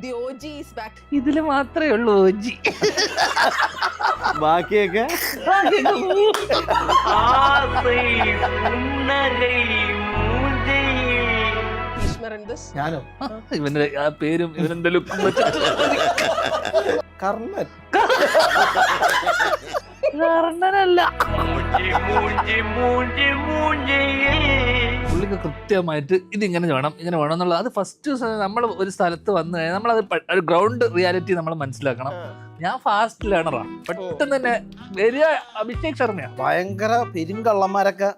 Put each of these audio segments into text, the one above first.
The OG is back. ഇതില് മാത്രമേ ഉള്ളൂ ഓജി. ബാക്കിയൊക്കെ Bhishmar in this. ഞാനോ ഇവന്റെ ആ പേരും ഇവനെന്താ ലുക്കും കർണൻ. കർണനല്ല. പുള്ളിക്ക് കൃത്യമായിട്ട് ഇതിങ്ങനെ വേണം ഇങ്ങനെ വേണം എന്നുള്ളത്. അത് ഫസ്റ്റ് നമ്മൾ ഒരു സ്ഥലത്ത് വന്നു കഴിഞ്ഞാൽ നമ്മളത് ഒരു ഗ്രൗണ്ട് റിയാലിറ്റി നമ്മൾ മനസ്സിലാക്കണം. ഞാൻ ഫാസ്റ്റ് ലേണറാ, പെട്ടെന്ന് തന്നെ വരിക അഭിഷേക് ശർമ്മയാണ്. ഭയങ്കര പെരുങ്കള്ളന്മാരൊക്കെ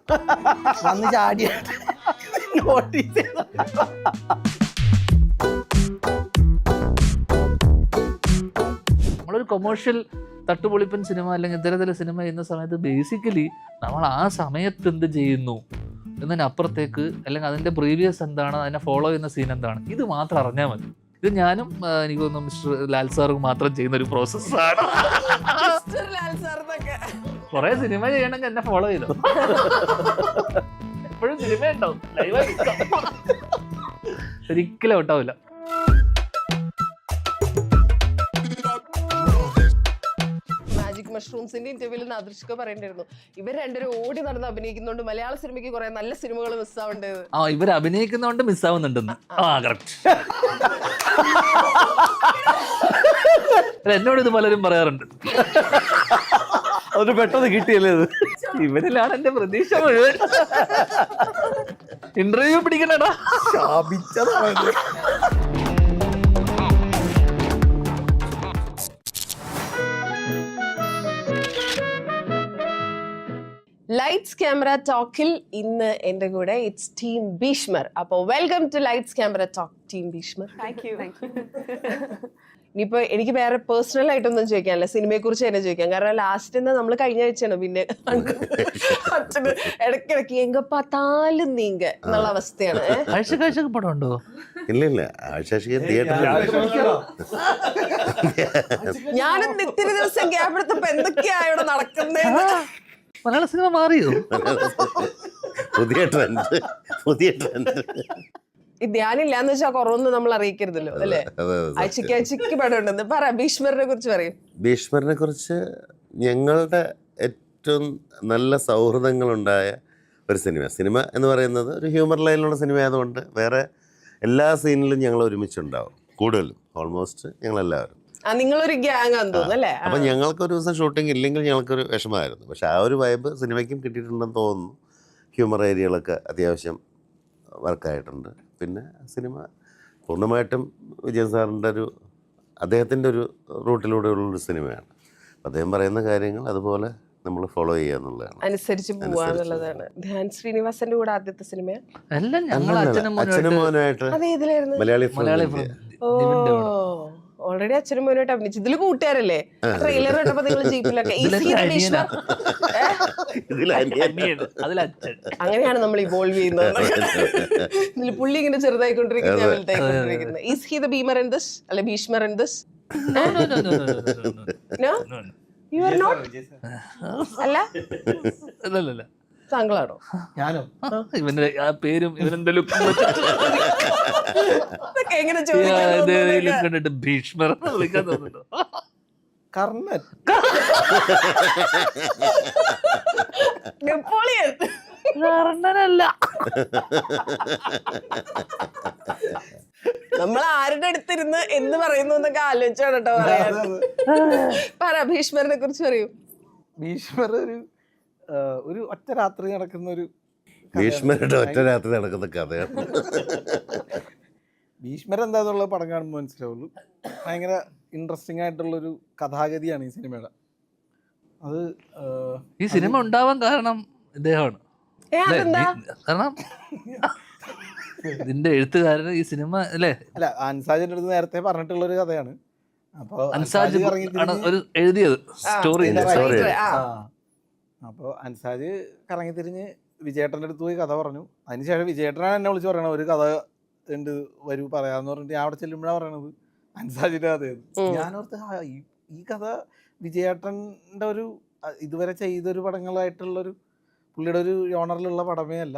വന്ന് ചാടിയായിട്ട് നോട്ടീസ് ചെയ്ത. നമ്മളൊരു കൊമേഴ്ഷ്യൽ തട്ടുപൊളിപ്പൻ സിനിമ അല്ലെങ്കിൽ ഇത്തരത്തിലെ സിനിമ ചെയ്യുന്ന സമയത്ത് ബേസിക്കലി നമ്മൾ ആ സമയത്ത് എന്ത് ചെയ്യുന്നു എന്നതിനപ്പുറത്തേക്ക് അല്ലെങ്കിൽ അതിൻ്റെ പ്രീവിയസ് എന്താണ്, അതിനെ ഫോളോ ചെയ്യുന്ന സീൻ എന്താണ്, ഇത് മാത്രം അറിഞ്ഞാൽ മതി. ഇത് ഞാനും എനിക്ക് തോന്നുന്നു മിസ്റ്റർ ലാൽ സാറും മാത്രം ചെയ്യുന്ന ഒരു പ്രോസസ്സാണ്. Mr. Lal sir എന്നൊക്കെ. കുറെ സിനിമ ചെയ്യണമെങ്കിൽ എന്നെ ഫോളോ ചെയ്തോ. എപ്പോഴും സിനിമ ഉണ്ടാവും, ലൈവായി ഒരിക്കലും ഔട്ടാവില്ല. മാജിക് മഷ്റൂംസിന്റെ ഇന്റർവ്യൂവിൽ നാദൃഷ്ക പറയേണ്ടിയിരുന്നു, ഇവർ രണ്ടുപേരും ഓടി നടന്ന് അഭിനയിക്കുന്നോണ്ട് മലയാള സിനിമയ്ക്ക് കുറെ നല്ല സിനിമകൾ മിസ്സാവേണ്ടത്. ആ, ഇവർ അഭിനയിക്കുന്നതുകൊണ്ട് മിസ്സാവുന്നുണ്ടെന്ന്. ആ, കറക്റ്റ്. എന്നോട് ഇത് പലരും പറയാറുണ്ട്. അത് പെട്ടെന്ന് കിട്ടിയല്ലേ ഇത്. ഇവരിലാണ് എന്റെ പ്രതീക്ഷ മുഴുവൻ. ഇന്റർവ്യൂ പിടിക്കണടാ. ശാപിച്ചതാണ്. ലൈറ്റ്സ് ക്യാമറ ടോക്കിൽ ഇന്ന് എന്റെ കൂടെ ഇറ്റ്സ് ടീം ഭീഷ്മർ. അപ്പോൾ welcome to lights camera talk team Bheeshmar. ഇനിയിപ്പോ എനിക്ക് വേറെ പേഴ്സണൽ ആയിട്ടൊന്നും ചോദിക്കാനില്ല, സിനിമയെ കുറിച്ച് തന്നെ ചോദിക്കാം. കാരണം ലാസ്റ്റ് നമ്മൾ കഴിഞ്ഞ ആഴ്ചയാണ് പിന്നെ ഇടയ്ക്കിടയ്ക്ക് എങ്ക പാത്താലും നീങ്ക എന്നുള്ള അവസ്ഥയാണ്. കാഴ്ച പടം ഉണ്ടോ? ഇല്ല ഞാനും ഇത്തിരി ദിവസം ഗ്യാപ്പ് എടുത്തപ്പോ എന്തൊക്കെയാ ഇവിടെ നടക്കുന്നത്. മലയാള സിനിമ മാറിയോ? പുതിയ ട്രെൻഡ്. ഈ ധ്യാനില്ലാന്ന് വെച്ചാൽ കുറവൊന്നും നമ്മൾ അറിയിക്കരുതല്ലോ അല്ലേ? ആഴ്ചക്ക് പടം ഉണ്ടെന്ന് പറ. ഭീഷ്മറിനെ കുറിച്ച് പറയും. ഭീഷ്മറിനെ കുറിച്ച് ഞങ്ങളുടെ ഏറ്റവും നല്ല സൗഹൃദങ്ങളുണ്ടായ ഒരു സിനിമ എന്ന് പറയുന്നത് ഒരു ഹ്യൂമർ ലൈനിലുള്ള സിനിമ ആയതുകൊണ്ട് വേറെ എല്ലാ സീനിലും ഞങ്ങൾ ഒരുമിച്ചുണ്ടാവും. കൂടുതലും ഓൾമോസ്റ്റ് ഞങ്ങളെല്ലാവരും. നിങ്ങളൊരു ഗ്യാങ് ആണെന്ന് തോന്നുന്നു അല്ലേ? അപ്പം ഞങ്ങൾക്കൊരു ദിവസം ഷൂട്ടിംഗ് ഇല്ലെങ്കിൽ ഞങ്ങൾക്കൊരു വിഷമമായിരുന്നു. പക്ഷെ ആ ഒരു വൈബ് സിനിമയ്ക്കും കിട്ടിയിട്ടുണ്ടെന്ന് തോന്നുന്നു. ഹ്യൂമർ ഏരിയകളൊക്കെ അത്യാവശ്യം വർക്കായിട്ടുണ്ട്. പിന്നെ സിനിമ പൂർണ്ണമായിട്ടും വിജയൻ സാറിൻ്റെ അദ്ദേഹത്തിൻ്റെ ഒരു റൂട്ടിലൂടെയുള്ളൊരു സിനിമയാണ്. അദ്ദേഹം പറയുന്ന കാര്യങ്ങൾ അതുപോലെ നമ്മൾ ഫോളോ ചെയ്യുക എന്നുള്ളതാണ്, അനുസരിച്ച് പോവാന്നുള്ളതാണ്. ധ്യാൻ ശ്രീനിവാസന്റെ കൂടെ ആദ്യത്തെ സിനിമയാണ്. അച്ഛനും മോനായിട്ട് മലയാളി ഓൾറെഡി അച്ഛനും മോനായിട്ട് അഭിനയിച്ചു. ഇതില് കൂട്ടുകാരല്ലേ? ട്രെയിലർ കണ്ടപ്പോ നിങ്ങൾ ജീപ്പിലൊക്കെ അങ്ങനെയാണ് നമ്മൾ ഇവോൾവ് ചെയ്യുന്നത്. ഇതിൽ പുള്ളി ഇങ്ങനെ ചെറുതായിക്കൊണ്ടിരിക്കുന്നത്, വലുതായിക്കൊണ്ടിരിക്കുന്നത്. Is he the Bheemar in this അല്ലെ Bheeshmar in this? You are not അല്ല? താങ്കളാണോ? ഞാനോ? ഇവന്റെ ആ പേരും ഇവനെന്താ ലുക്കും എങ്ങനെ കണ്ടിട്ട് ഭീഷ്മർ വിളിക്കാൻ തോന്നുന്നുണ്ടോ? കർണൻ. നെപ്പോളിയൻ. കർണനല്ല. നമ്മൾ ആരുടെ അടുത്തിരുന്ന് എന്ന് പറയുന്നു എന്നൊക്കെ ആലോചിച്ചാണ് കേട്ടോ പറയാൻ. പറ, ഭീഷ്മറിനെ കുറിച്ച് പറയൂ. ഭീഷ്മർ ഒരു ഒറ്റ രാത്രി നടക്കുന്ന ഒരു ഭീഷ്മരുടെ ഒറ്റ രാത്രി നടക്കുന്ന കഥയാണ്. ഭീഷ്മർ എന്താന്നുള്ളത് പടം കാണുമ്പോൾ മനസ്സിലാവുള്ളൂ. ഭയങ്കര ഇൻട്രസ്റ്റിംഗ് ആയിട്ടുള്ളൊരു കഥാഗതിയാണ് ഈ സിനിമയുടെ. അത് ഈ സിനിമ ഉണ്ടാവാൻ കാരണം ഇദ്ദേഹമാണ്. കാരണം ഇതിന്റെ എഴുത്തുകാരൻ ഈ സിനിമ അല്ലേ? അല്ല, അൻസാജിന്റെ അടുത്ത് നേരത്തെ പറഞ്ഞിട്ടുള്ളൊരു കഥയാണ്. അപ്പൊ അൻസാജ് എഴുതിയത് സ്റ്റോറി. അപ്പോൾ അൻസാജ് കറങ്ങിത്തിരിഞ്ഞ് വിജയേട്ടൻ്റെ അടുത്ത് പോയി കഥ പറഞ്ഞു. അതിനുശേഷം വിജയേട്ടനാണ് എന്നെ വിളിച്ച് പറയണത് ഒരു കഥ ഉണ്ട്, വരൂ പറയാന്ന് പറഞ്ഞിട്ട് ഞാൻ അവിടെ ചെല്ലുമ്പോഴാണ് പറയണത് അൻസാജിന്റെ കഥയായിരുന്നു. ഞാനോർത്ത് ഈ കഥ വിജയേട്ടൻ്റെ ഒരു ഇതുവരെ ചെയ്തൊരു പടങ്ങളായിട്ടുള്ളൊരു പുള്ളിയുടെ ഒരു ജോണറിലുള്ള പടമേ അല്ല.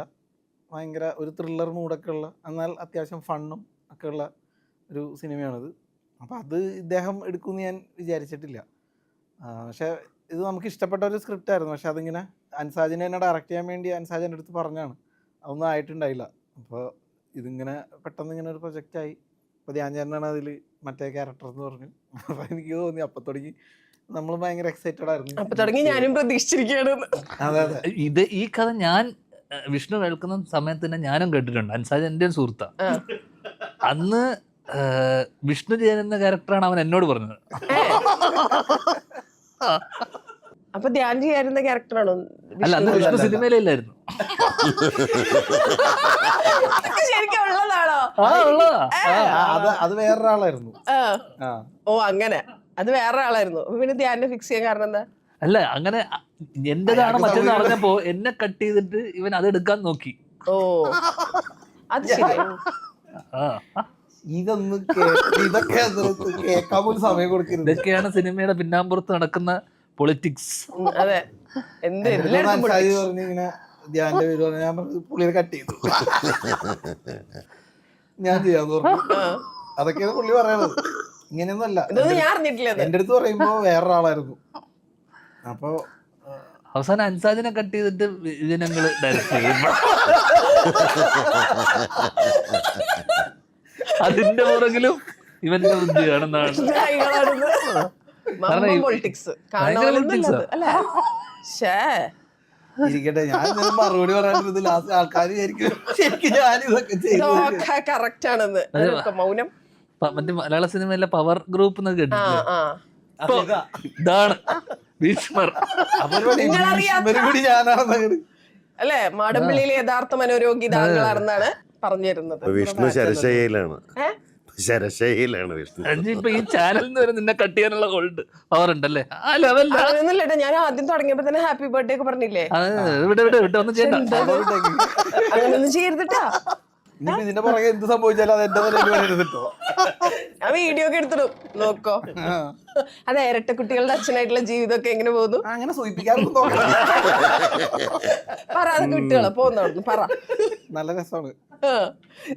ഭയങ്കര ഒരു ത്രില്ലർ മൂഡൊക്കെ ഉള്ള, എന്നാൽ അത്യാവശ്യം ഫണ്ണും ഒക്കെ ഉള്ള ഒരു സിനിമയാണിത്. അപ്പം അത് ഇദ്ദേഹം എടുക്കുമെന്ന് ഞാൻ വിചാരിച്ചിട്ടില്ല. പക്ഷേ ഇത് നമുക്ക് ഇഷ്ടപ്പെട്ട ഒരു സ്ക്രിപ്റ്റ് ആയിരുന്നു. പക്ഷെ അതിങ്ങനെ അൻസാജിനെ എന്നെ ഡയറക്റ്റ് ചെയ്യാൻ വേണ്ടി അൻസാജ് എൻ്റെ അടുത്ത് പറഞ്ഞാണ്, അതൊന്നും ആയിട്ടുണ്ടായില്ല. അപ്പോൾ ഇതിങ്ങനെ പെട്ടെന്ന് ഇങ്ങനെ ഒരു പ്രൊജക്റ്റായി. അപ്പോൾ ധ്യാൻ ചേട്ടനാണ് അതിൽ മറ്റേ ക്യാരക്ടർ എന്ന് പറഞ്ഞു. അപ്പോൾ എനിക്ക് തോന്നി അപ്പം തുടങ്ങി നമ്മൾ ഭയങ്കര എക്സൈറ്റഡ് ആയിരുന്നു. അപ്പൊ തുടങ്ങി ഞാനും പ്രതീക്ഷിച്ചിരിക്കുകയാണ്. അതെ അതെ. ഈ കഥ ഞാൻ വിഷ്ണു കേൾക്കുന്ന സമയത്ത് തന്നെ ഞാനും കേട്ടിട്ടുണ്ട്. അൻസാജ് എൻ്റെ സുഹൃത്താ. അന്ന് വിഷ്ണു ചെയ്യുന്ന ക്യാരക്ടറാണ് അവൻ എന്നോട് പറഞ്ഞത്. അപ്പൊ ധ്യാൻ ചെയ്യാറുന്ന ക്യാരക്ടറാണോ? അല്ല, അന്ന് വിഷ്ണു സിനിമയിലായിരുന്നു. ശരിക്കും ഉള്ളതാണോ? അത് വേറൊരാളായിരുന്നു. ഓ അങ്ങനെ, അത് വേറെ ആളായിരുന്നു. അപ്പൊ പിന്നെ ധ്യാനെ ഫിക്സ് ചെയ്യാൻ കാരണം എന്താ? അല്ല, അങ്ങനെ എന്റേതാണ് മറ്റേന്ന് പറഞ്ഞപ്പോ എന്നെ കട്ട് ചെയ്തിട്ട് ഇവൻ അത് എടുക്കാൻ നോക്കി. ഓ അത് ശരി. ഇതൊക്കെ കേൾക്കാൻ പോലും സമയം കൊടുക്കരുത്. ഇതൊക്കെയാണ് സിനിമയുടെ പിന്നാമ്പുറത്ത് നടക്കുന്ന പൊളിറ്റിക്സ്. അതെ, എന്ത് പറഞ്ഞിങ്ങനെ ധ്യാന്റെ പേര് പറഞ്ഞു. ഞാൻ പറഞ്ഞു പുള്ളിയെ കട്ട് ചെയ്തു, ഞാൻ ചെയ്യാന്ന് പറഞ്ഞു. അതൊക്കെയാണ് പുള്ളി പറയണത്. ഇങ്ങനെയൊന്നും അല്ല. ഞാൻ അറിഞ്ഞിട്ടില്ല. എന്റെ അടുത്ത് പറയുമ്പോ വേറൊരാളായിരുന്നു. അപ്പൊ അവസാനം അൻസാജിനെ കട്ട് ചെയ്തിട്ട് ജനങ്ങള് ഡയറക്റ്റ് ചെയ്യും. അതിന്റെ പുറകിലും ഇവന്റെ ബുദ്ധിയാണെന്നാണ്. ഇരിക്കട്ടെ, ഞാൻ മറുപടി പറയാണ്ടിരുന്നത് ലാസ്റ്റ് ആൾക്കാർ കറക്റ്റ് ആണെന്ന്. മൗനം മറ്റേ മലയാള സിനിമയിലെ പവർ ഗ്രൂപ്പ് എന്ന് കേട്ടിട്ടില്ലേ? ഇതാണ് ഭീഷ്മർ. കൂടി ഞാനാണെന്ന് അല്ലെ? മാടമ്പിള്ളിയിലെ യഥാർത്ഥ മനോരോഗി താങ്കളാണെന്നാണ് പറഞ്ഞു തരുന്നത്. വിഷ്ണു ശരശയിലാണ്. ശരശയിലാണ് വിഷ്ണു. ഇപ്പൊ ഈ ചാനലിന് വരെ നിന്നെ കട്ട് ചെയ്യാനുള്ള ഹോൾഡ് പവർ ഉണ്ടല്ലേ? ആ ലെവലില്ല. ഞാൻ ആദ്യം തുടങ്ങിയപ്പോ തന്നെ ഹാപ്പി ബർത്ത്ഡേ ഒക്കെ പറഞ്ഞില്ലേ? ഇവിടെ ഒന്നും ചെയ്യണ്ട. അങ്ങനൊന്നും ചെയ്തിട്ടാ. ഇനിയിപ്പോ ഇതിന്റെ പുറകെ എന്ത് സംഭവിച്ചാലും അത് എന്റെ വരരുതട്ടോ. ഞാൻ വീഡിയോ ഒക്കെ എടുത്തിടും, നോക്കോ. അതെ, ഇരട്ട കുട്ടികളുടെ അച്ഛനായിട്ടുള്ള ജീവിതമൊക്കെ എങ്ങനെ പോകുന്നു? അങ്ങനെ സൂചിപ്പിക്കാറുണ്ട്. പറ, അതൊക്കെ വിട്ടുകള പോകുന്നു. പറ. നല്ല രസമാണ്.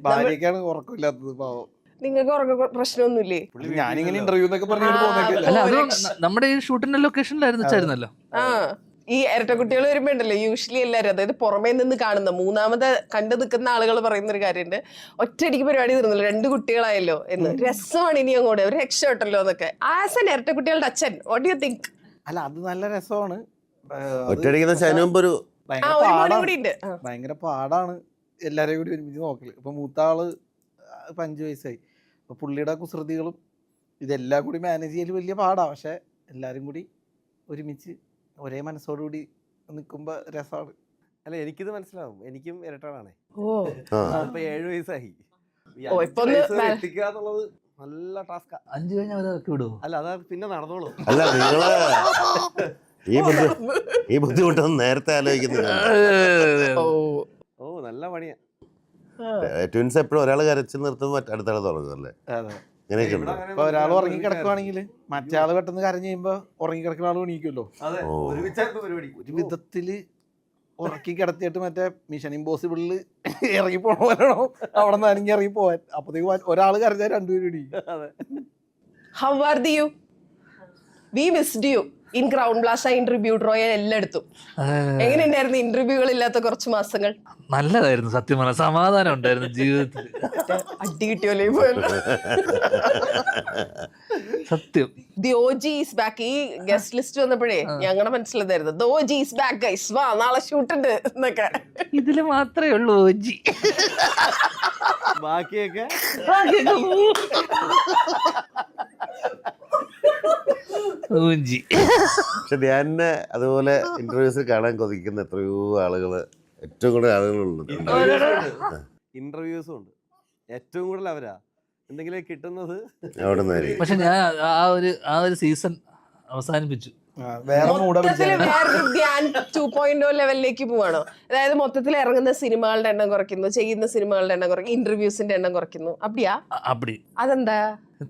ഭാര്യക്കാണ് ഉറക്കമില്ലാത്തത്, പാവം. നിങ്ങൾക്ക് ഉറക്ക പ്രശ്നമൊന്നുമില്ലേ? ഞാനിങ്ങനെ ഇന്റർവ്യൂ എന്നൊക്കെ പറഞ്ഞു. അല്ല, അത് നമ്മുടെ ഈ ഷൂട്ടിന്റെ ലൊക്കേഷനിലായിരുന്നു. ആ, ഈ ഇരട്ട കുട്ടികൾ വരുമ്പോ ഉണ്ടല്ലോ, യൂഷ്വലി എല്ലാവരും, അതായത് പുറമേ നിന്ന് കാണുന്ന മൂന്നാമത് കണ്ടു നിൽക്കുന്ന ആളുകൾ പറയുന്ന ഒരു കാര്യമുണ്ട്, ഒറ്റയടിക്ക് പരിപാടി തീർന്നല്ലോ, 2 കുട്ടികളായല്ലോ എന്ന്. രസമാണ് ഇനി അങ്ങോട്ട്, ഒരു രക്ഷപ്പെട്ടല്ലോ എന്നൊക്കെ. ആസ് എൻ ഇരട്ട കുട്ടികളുടെ അച്ഛൻ, വാട്ട് യു തിങ്ക്? അല്ല, അത് നല്ല രസമാണ്. ഭയങ്കര പാടാണ് എല്ലാരെയും കൂടി ഒരുമിച്ച് നോക്കല്. ഇപ്പൊ മൂത്ത ആള് 5 വയസ്സായി. അപ്പൊ പുള്ളിയുടെ കുസൃതികളും ഇതെല്ലാം കൂടി മാനേജ് ചെയ്യല് വലിയ പാടാ. പക്ഷെ എല്ലാരും കൂടി ഒരുമിച്ച് ഒരേ മനസ്സോടുകൂടി നിൽക്കുമ്പോ രസമാണ്. അല്ല, എനിക്കിത് മനസ്സിലാവും. എനിക്കും ഇരട്ടാണേ. ഇപ്പൊ 7 വയസ്സായി. എത്തിക്കുക എന്നുള്ളത് നല്ല ടാസ്കാ. 5 കഴിഞ്ഞാൽ വിടുവോ? അല്ല, അത് പിന്നെ നടന്നോളൂ. അല്ല, നിങ്ങള് ഈ ബുദ്ധിമുട്ടൊന്നും നേരത്തെ ആലോചിക്കുന്നില്ല. ഓ, നല്ല പണിയാ. ട്വിൻസ് എപ്പോഴും ഒരാൾ കരച്ചിൽ നിർത്തുമ്പോൾ അടുത്താൾ തുടങ്ങുമല്ലേ? ഇങ്ങനെയൊക്കെ ഉണ്ട്. ഇപ്പൊ ഒരാൾ ഉറങ്ങി കിടക്കുവാണെങ്കിൽ മറ്റേ ആള് പെട്ടെന്ന് കരഞ്ഞു കഴിയുമ്പോ ഉറങ്ങി കിടക്കുന്ന ആള് എണീക്കുമല്ലോ. ഒരു വിധത്തില് ഉറക്കി കിടത്തിയിട്ട് മറ്റേ മിഷൻ ഇമ്പോസിബിളില് ഇറങ്ങി പോണോ അവിടെ നിന്ന് അനങ്ങി ഇറങ്ങി പോവാൻ. അപ്പത്തേക്ക് ഒരാള് കരഞ്ഞാൽ 2 പേരും എണീക്കും. How are you? We missed you in Crown Plaza interview royal എല്ലായിടത്തും. എങ്ങനെയുണ്ടായിരുന്നു ഇന്റർവ്യൂകൾ ഇല്ലാത്ത കുറച്ച് മാസങ്ങൾ? നല്ലതായിരുന്നു, സത്യം പറഞ്ഞ സമാധാനം ഉണ്ടായിരുന്നു ജീവിതത്തിൽ. അടി കിട്ടിയോലേ സത്യം. The OG is back. ഈ ഗസ്റ്റ് ലിസ്റ്റ് വന്നപ്പോഴേ ഞങ്ങളുടെ മനസ്സിലായിരുന്നു the OG is back guys, വാ നാളെ ഷൂട്ട് ഉണ്ട് എന്നൊക്കെ. ഇതില് മാത്രമേ ഉള്ളൂ ഓജി. ബാക്കിയൊക്കെ പക്ഷെ ധ്യാനെ അതുപോലെ ഇന്റർവ്യൂസിൽ കാണാൻ കൊതിക്കുന്ന എത്രയോ ആളുകള്, ഏറ്റവും കൂടുതൽ ആളുകളുണ്ട്. ഇന്റർവ്യൂസും ഉണ്ട്. ഏറ്റവും കൂടുതൽ അവരാ എന്തെങ്കിലും കിട്ടുന്നത് അവിടെ നിന്നായിരിക്കും. പക്ഷെ ഞാൻ ആ ഒരു സീസൺ അവസാനിപ്പിച്ചു. മൊത്തത്തില് വേറൊരു ധ്യാൻ 2.0 ലെവലിലേക്ക് പോവാണോ? അതായത് മൊത്തത്തിൽ ഇറങ്ങുന്ന സിനിമകളുടെ എണ്ണം കുറയ്ക്കുന്നു, ചെയ്യുന്ന സിനിമകളുടെ എണ്ണം കുറയ്ക്കുന്നു, ഇന്റർവ്യൂസിന്റെ എണ്ണം കുറയ്ക്കുന്നു. അപ്പടിയാ? അപ്പടി. അതെന്താ?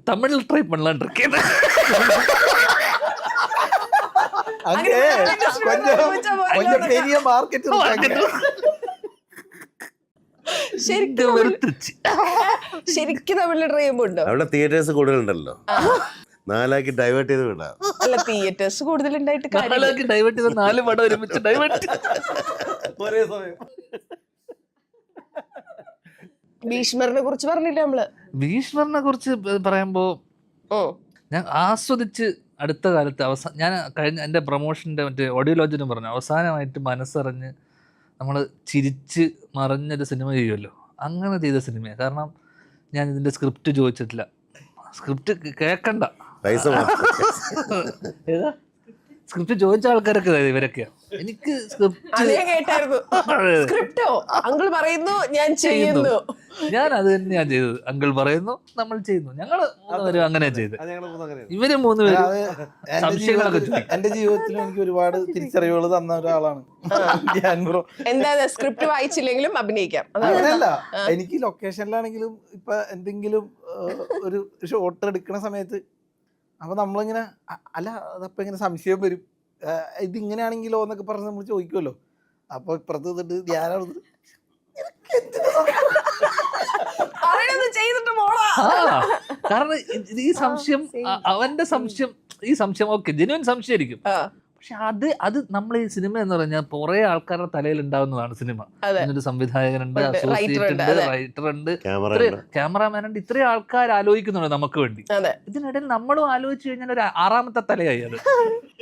തമിഴിൽ ട്രൈ பண்ணலாம்னு இருக்கேன். கொஞ்சம் பெரிய மார்க்கெட் ശരിക്കും തമിഴിൽ ഡ്രീം ഉണ്ടോ? അവിടെ തിയേറ്റേഴ്സ് കൂടുതലുണ്ടല്ലോ, 4 ആക്കി ഡൈവേർട്ട് ചെയ്ത് വിടാം. അല്ല, തിയേറ്റേഴ്സ് കൂടുതലുണ്ടായിട്ട് കാര്യമില്ല. ഡൈവേർട്ട് ചെയ്ത 4 പടം ഒരുമിച്ച് ഡൈവേർട്ട്. ഒരേ സമയം. ഭീഷ്മറിനെ കുറിച്ച് പറഞ്ഞില്ല നമ്മള്. ഭീഷ്മറിനെ കുറിച്ച് പറയുമ്പോ ഞാൻ ആസ്വദിച്ച് അടുത്ത കാലത്ത് ഞാൻ കഴിഞ്ഞ എൻ്റെ പ്രൊമോഷൻ്റെ മറ്റേ ഓഡിയോ ലോഞ്ചിനും പറഞ്ഞു, അവസാനമായിട്ട് മനസ്സറിഞ്ഞ് നമ്മൾ ചിരിച്ച് മറിഞ്ഞൊരു സിനിമ ചെയ്യുമല്ലോ, അങ്ങനെ ചെയ്ത സിനിമയാണ്. കാരണം ഞാൻ ഇതിൻ്റെ സ്ക്രിപ്റ്റ് ചോദിച്ചിട്ടില്ല, സ്ക്രിപ്റ്റ് കേൾക്കണ്ട, പൈസ ഏതാ സ്ക്രിപ്റ്റ് ചോദിച്ച ആൾക്കാരൊക്കെ ഇവരൊക്കെയാണ്. എനിക്ക് കേട്ടായിരുന്നു സ്ക്രിപ്റ്റോ അങ്കിൾ പറയുന്നു ഞാൻ ചെയ്യുന്നു, ഞാൻ അത് തന്നെയാണ് ചെയ്തത്. അങ്കിൾ പറയുന്നു നമ്മൾ ചെയ്യുന്നു. ഞങ്ങള് 3 പേരും അങ്ങനെ ചെയ്ത്. ഇവര് 3 പേരും സംശയങ്ങളൊക്കെ ചോദിക്കും. എന്റെ ജീവിതത്തിൽ എനിക്ക് ഒരുപാട് തിരിച്ചറിവുകൾ തന്ന ഒരാളാണ് ധ്യാൻ ബ്രോ. എന്താ സ്ക്രിപ്റ്റ് വായിച്ചില്ലെങ്കിലും അഭിനയിക്കാം. അങ്ങനെയല്ല, എനിക്ക് ലൊക്കേഷനിലാണെങ്കിലും ഇപ്പൊ എന്തെങ്കിലും ഒരു ഷോട്ട് എടുക്കുന്ന സമയത്ത് അപ്പൊ നമ്മളിങ്ങനെ അല്ല അതപ്പൊ ഇങ്ങനെ സംശയം വരും, ഇതിങ്ങനെയാണെങ്കിലോ എന്നൊക്കെ പറഞ്ഞ് നമ്മൾ ചോദിക്കുമല്ലോ. അപ്പൊ ഇപ്പുറത്ത് നിന്നിട്ട് ധ്യാനം കാരണം ഈ സംശയം അവന്റെ സംശയം, ഈ സംശയം ഓക്കെ ജെന്യുവൻ സംശയമായിരിക്കും. പക്ഷെ അത് നമ്മൾ ഈ സിനിമ എന്ന് പറഞ്ഞാൽ കുറെ ആൾക്കാരുടെ തലയിൽ ഉണ്ടാവുന്നതാണ് സിനിമ. അതിനൊരു സംവിധായകനുണ്ട്, അസോസിയേറ്റ് ഉണ്ട്, റൈറ്റർ ഉണ്ട്, ക്യാമറാമാൻ ഉണ്ട്, ഇത്രയും ആൾക്കാർ ആലോചിക്കുന്നുണ്ട് നമുക്ക് വേണ്ടി. ഇതിനിടയിൽ നമ്മളും ആലോചിച്ചു കഴിഞ്ഞാൽ ഒരു 6ാമത്തെ തലയായി അത്.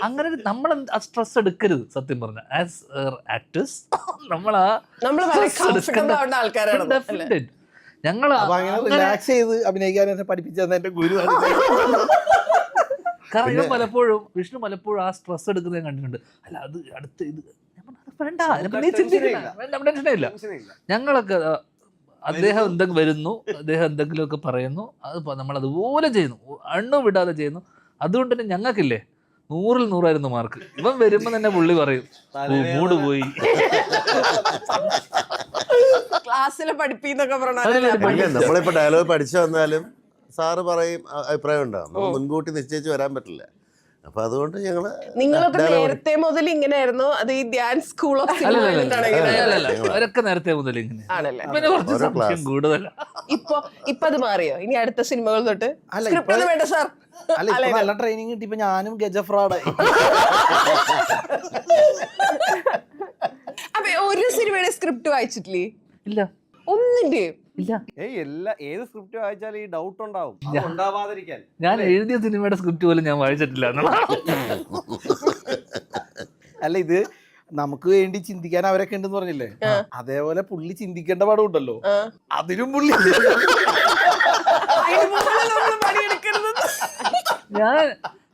അങ്ങനെ നമ്മൾ ആ സ്ട്രെസ് എടുക്കരുത്. സത്യം പറഞ്ഞ ആസ് ആക്ടേഴ്സ് നമ്മൾ ഞങ്ങൾ റിലാക്സ് ചെയ്ത് അഭിനയിക്കാൻ എന്നെ പഠിപ്പിച്ചത് എന്റെ ഗുരുവാണ്. കാരണം പലപ്പോഴും വിഷ്ണു പലപ്പോഴും ആ സ്ട്രെസ് എടുക്കുന്നത് കണ്ടിട്ടുണ്ട്. അല്ല അത് അടുത്ത് ഇത് വേണ്ട, ടെൻഷനില്ല. ഞങ്ങളൊക്കെ അദ്ദേഹം എന്തെങ്കിലും വരുന്നു, അദ്ദേഹം എന്തെങ്കിലുമൊക്കെ പറയുന്നു, അത് നമ്മൾ അതുപോലെ ചെയ്യുന്നു, അണ്ണു വിടാതെ ചെയ്യുന്നു. അതുകൊണ്ട് തന്നെ ഞങ്ങൾക്കില്ലേ 100-ൽ 100 മാർക്ക്. ഇവൻ വരുമ്പോ തന്നെ പുള്ളി പറയും മൂഡ് പോയി, ക്ലാസ്സിൽ പഠിപ്പിന്നൊക്കെ നമ്മളിപ്പോ ഡയലോഗ് പഠിച്ചു വന്നാലും സാറ് പറയും അഭിപ്രായം ഉണ്ടാവും, മുൻകൂട്ടി നിശ്ചയിച്ച് വരാൻ പറ്റില്ല. അപ്പൊ അതുകൊണ്ട് നിങ്ങളൊക്കെ നേരത്തെ മുതൽ ഇങ്ങനെയായിരുന്നു? അത് ഈ ധ്യാൻ സ്കൂൾ ഓഫ് അവരൊക്കെ നേരത്തെ മുതൽ ഇങ്ങനെ കൂടുതല. ഇപ്പൊ അത് മാറിയോ? ഇനി അടുത്ത സിനിമകൾ തൊട്ട് വേണ്ട സാർ? അല്ല, ഇപ്പൊ നല്ല ട്രെയിനിങ് കിട്ടി. ഇപ്പൊ ഞാനും ഗജഫ്രാഡായി. അപ്പൊ ഒരു സിനിമയുടെ സ്ക്രിപ്റ്റ് വായിച്ചിട്ടില്ലേ? ഇല്ല, ഒന്നിന്റെയും ഇല്ല. ഏത് സ്ക്രിപ്റ്റ് വായിച്ചാലും ഈ ഡൗട്ട് ഉണ്ടാവും, ഉണ്ടാവാതിരിക്കാൻ. ഞാൻ എഴുതിയ സിനിമയുടെ സ്ക്രിപ്റ്റ് പോലും ഞാൻ വായിച്ചിട്ടില്ല. അല്ല, ഇത് നമുക്ക് വേണ്ടി ചിന്തിക്കാൻ അവരൊക്കെ ഉണ്ടെന്ന് പറഞ്ഞില്ലേ, അതേപോലെ പുള്ളി ചിന്തിക്കേണ്ട പടം ഉണ്ടല്ലോ, അതിലും പുള്ളി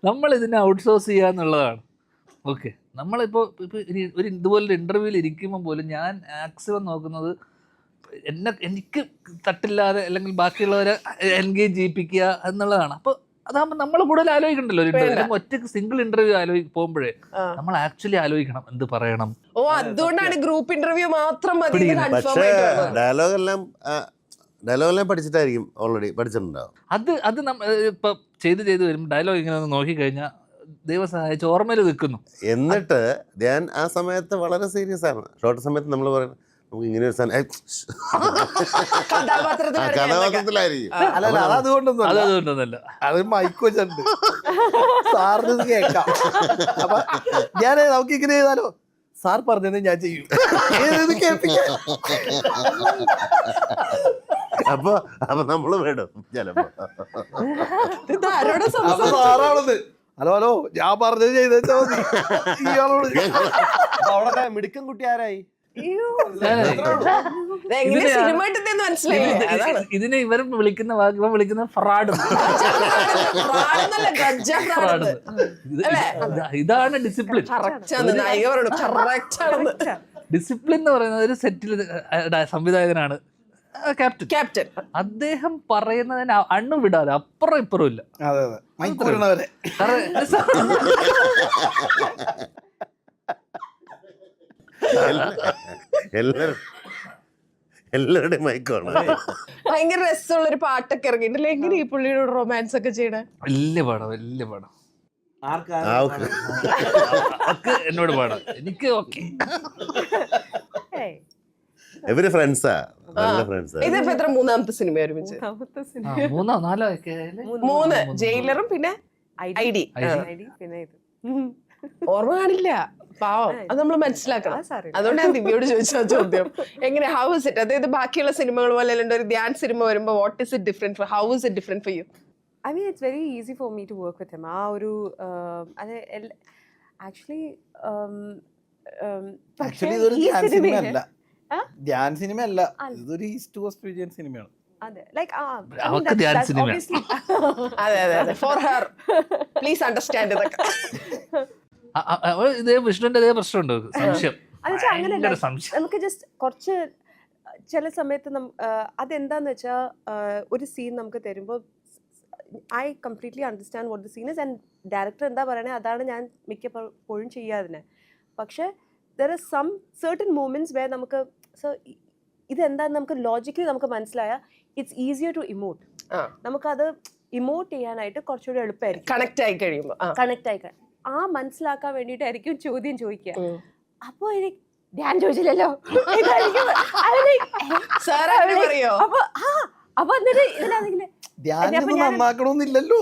നമ്മൾ ഇതിനെ ഔട്ട്സോഴ്സ് ചെയ്യാന്നുള്ളതാണ്. ഓക്കെ, നമ്മളിപ്പോ ഒരു ഇതുപോലൊരു ഇന്റർവ്യൂവിൽ ഇരിക്കുമ്പോൾ പോലും ഞാൻ മാക്സിമം നോക്കുന്നത് എനിക്ക് തട്ടില്ലാതെ അല്ലെങ്കിൽ ബാക്കിയുള്ളവരെ എൻഗേജ് ചെയ്യിപ്പിക്കുക എന്നുള്ളതാണ്. അപ്പൊ അതാകുമ്പോൾ നമ്മൾ കൂടുതൽ ആലോചിക്കണ്ടല്ലോ. ഒരു ഇന്റർവ്യൂ ഒറ്റയ്ക്ക് സിംഗിൾ ഇന്റർവ്യൂ പോകുമ്പോഴേ നമ്മൾ ആക്ച്വലി ആലോചിക്കണം എന്ത് പറയണം. അതുകൊണ്ടാണ് ഗ്രൂപ്പ് ഇന്റർവ്യൂ മാത്രം മതി. പക്ഷേ ഡയലോഗെല്ലാം പഠിച്ചിട്ടായിരിക്കും ഓൾറെഡി പഠിച്ചിട്ടുണ്ടാവും. അത് ഇപ്പൊ ചെയ്ത് വരുമ്പോൾ ഡയലോഗ് ഇങ്ങനെ ഒന്ന് നോക്കിക്കഴിഞ്ഞാൽ ദൈവം സഹായിച്ച് ഓർമ്മയിൽ നിൽക്കുന്നു. എന്നിട്ട് ഞാൻ ആ സമയത്ത് വളരെ സീരിയസ് ആണ്. ഷോർട്ട് സമയത്ത് നമ്മൾ പറയുന്നത് നമുക്ക് ഇങ്ങനെ ഒരു കഥാപാത്രത്തിലായിരിക്കും. അതുകൊണ്ടൊന്നല്ല, അത് മൈക്ക് വെച്ചിട്ടുണ്ട് സാറിന് കേൾക്കാം. അപ്പൊ ഞാൻ നമുക്ക് ഇങ്ങനെ ചെയ്താലോ, സാർ പറഞ്ഞത് ഞാൻ ചെയ്യും. അപ്പൊ നമ്മള് വേണം ചിലപ്പോ സാറാണത്. ഹലോ ഞാൻ പറഞ്ഞത് ചെയ്തോ ഇയാളോട്. അവിടെ മിടുക്കൻ കുട്ടി ആരായി? ഇതിനെ ഇവർ വിളിക്കുന്ന ഫ്രോഡ്. ഇതാണ് ഡിസിപ്ലിൻ. ഡിസിപ്ലിൻ എന്ന് പറയുന്നത് ഒരു സെറ്റിൽ സംവിധായകനാണ് ക്യാപ്റ്റൻ. അദ്ദേഹം പറയുന്നതിന് അണ്ണു വിടാതെ അപ്പുറം ഇപ്പുറം ഇല്ല. എല്ലാവരുടെയും മൈക്കാണ്. ഭയങ്കര രസമുള്ള ഒരു പാട്ടൊക്കെ ഇറങ്ങിയിട്ടില്ല? എങ്ങനെ ഈ പുള്ളിയോട് റൊമാൻസ് ഒക്കെ ചെയ്യണേ? വലിയ പാടാ. എന്നോട് പാടാം, എനിക്ക് ഓക്കെ. ഇവര് ഫ്രണ്ട്സാ, നല്ല ഫ്രണ്ട്സാ. ഇതിപ്പോ എത്ര മൂന്നാമത്തെ സിനിമ ഒരുമിച്ച്? മൂന്നോ നാലോ ഒക്കെ 3 ജയിലറും പിന്നെ ID. പിന്നെ ഇത് ഓർമ്മ കാണില്ല പാവം, അത് നമ്മൾ മനസ്സിലാക്കണം. അതുകൊണ്ട് ഞാൻ ദിവ്യോട് ചോദിച്ച ചോദ്യം എങ്ങനെ, ഹൗ ഇസ് ഇറ്റ്, അതായത് ബാക്കിയുള്ള സിനിമകൾ പോലെ അല്ലാണ്ട് ഒരു ധ്യാൻ സിനിമ വരുമ്പോ what is it different for, how is it different for you? I mean, it's very easy for me to work with him. Actually, actually ഇതൊരു ധ്യാൻ സിനിമ അല്ല, ധ്യാൻ സിനിമ അല്ല, ഇതൊരു ഈസ്റ്റ് കോസ്റ്റ് വിജയൻ സിനിമയാണ്. അവർക്ക് ധ്യാൻ സിനിമ. അതെ അതെ അതെ, ഫോർ ഹെർ പ്ലീസ് അണ്ടർസ്റ്റാൻഡ് ഇതൊക്കെ. ഇതേ വിഷ്ണുവിന്റെ അതേ പ്രശ്നമുണ്ട്, സംശയം. അങ്ങനെയല്ല, നമുക്ക് ജസ്റ്റ് കുറച്ച് ചില സമയത്ത് അതെന്താന്ന് വെച്ചാൽ ഒരു സീൻ നമുക്ക് തരുമ്പോൾ I completely understand what the scene is and director എന്താ പറയണേ അതാണ് ഞാൻ മിക്കപ്പോഴും ചെയ്യാതിനെ. പക്ഷേ there are some certain moments where നമുക്ക് ഇതെന്താന്ന് നമുക്ക് ലോജിക്കലി നമുക്ക് മനസ്സിലായാൽ ഇറ്റ്സ് ഈസിയർ ടു ഇമോട്ട്. നമുക്കത് ഇമോട്ട് ചെയ്യാനായിട്ട് കുറച്ചുകൂടി എളുപ്പമായിരിക്കും കണക്ട് ആയി കഴിയുമ്പോൾ. ആ മനസ്സിലാക്കാൻ വേണ്ടിയിട്ടായിരിക്കും ചോദ്യം ചോദിക്കുക. അപ്പോൾ എനിക്ക് ധ്യാൻ ചോദിച്ചില്ലല്ലോ അപ്പൊ എന്നിട്ട് ഇതിലാണെങ്കില് നന്നാക്കണമെന്നില്ലല്ലോ.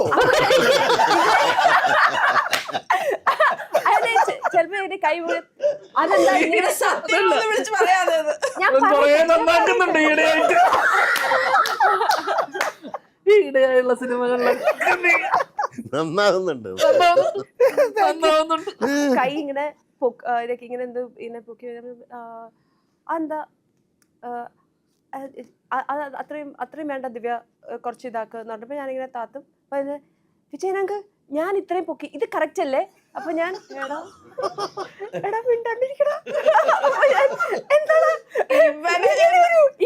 ചിലപ്പോ എന്റെ കൈ അതെന്താ ഈയിടെയായുള്ള സിനിമകളിലൊക്കെ കൈ ഇങ്ങനെ ഇതൊക്കെ ഇങ്ങനെ എന്തോ ഇങ്ങനെ പൊക്കി എന്താ അത്രയും വേണ്ട ദിവ്യ കുറച്ച് ഇതാക്കുക എന്ന് പറഞ്ഞപ്പോൾ ഞാനിങ്ങനെ താത്തും വിജയനങ്ക് ഞാൻ ഇത്രയും പൊക്കി ഇത് കറക്റ്റ് അല്ലേ? അപ്പൊ ഞാൻ